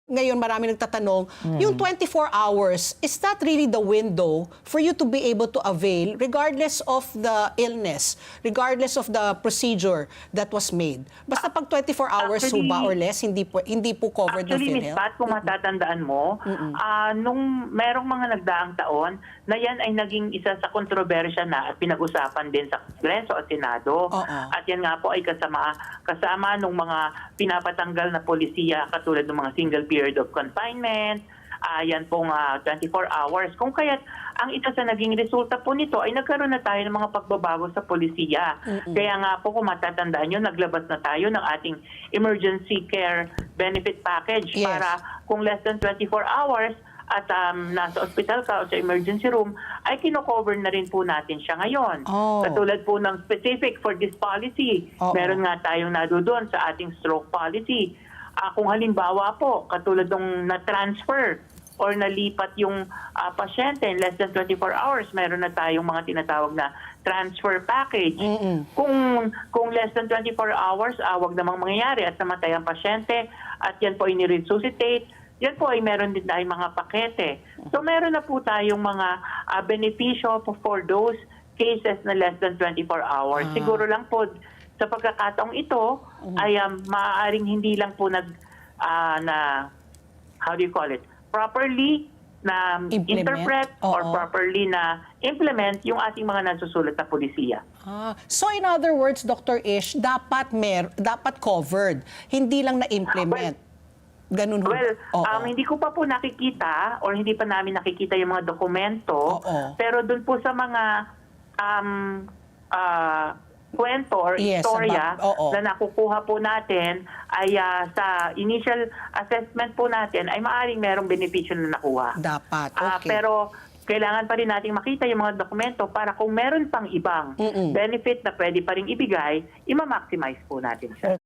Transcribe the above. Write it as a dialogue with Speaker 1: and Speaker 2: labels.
Speaker 1: Ngayon marami nagtatanong, yung 24 hours, is that really the window for you to be able to avail regardless of the illness, regardless of the procedure that was made? Basta pag 24 hours
Speaker 2: Actually,
Speaker 1: ba or less, hindi po covered ng
Speaker 2: Actually, Miss
Speaker 1: PhilHealth?
Speaker 2: Pat, kung matatandaan mo, nung merong mga nagdaang taon, na yan ay naging isa sa kontrobersya na at pinag-usapan din sa Kongreso at Senado.
Speaker 1: Oo.
Speaker 2: At yan nga po ay kasama nung mga pinapatanggal na polisiya katulad ng mga single period of confinement, yan pong 24 hours. Kung kaya't ang isa sa naging resulta po nito ay nagkaroon na tayo ng mga pagbabago sa polisiya. Kaya nga po kung matatandaan nyo, naglabas na tayo ng ating emergency care benefit package para kung less than 24 hours at nasa hospital ka o sa emergency room, ay kino-cover na rin po natin siya ngayon. Katulad po ng specific for this policy. Meron nga tayong nadoon sa ating stroke policy. Kung halimbawa po, katulad ng na-transfer or nalipat yung pasyente in less than 24 hours, meron na tayong mga tinatawag na transfer package. Kung less than 24 hours, wag namang mangyayari at namatay ang pasyente at yan po ay ni-resuscitate, yan po ay meron din tayong mga pakete. So meron na po tayong mga benepisyo for those cases na less than 24 hours. Siguro lang po sa pagkakataong ito ay maaaring hindi lang po how do you call it, properly na interpret or properly na implement yung ating mga nasusulat na polisiya.
Speaker 1: So in other words, Dr. Ish, dapat covered, hindi lang na-implement. Ganun
Speaker 2: Well, hindi ko pa po nakikita or hindi pa namin nakikita yung mga dokumento, pero doon po sa mga kwento or istorya na nakukuha po natin ay sa initial assessment po natin ay maaaring merong benepisyo na nakuha.
Speaker 1: Dapat,
Speaker 2: pero kailangan pa rin nating makita yung mga dokumento para kung meron pang ibang benefit na pwede pa rin ibigay, i-maximize po natin siya.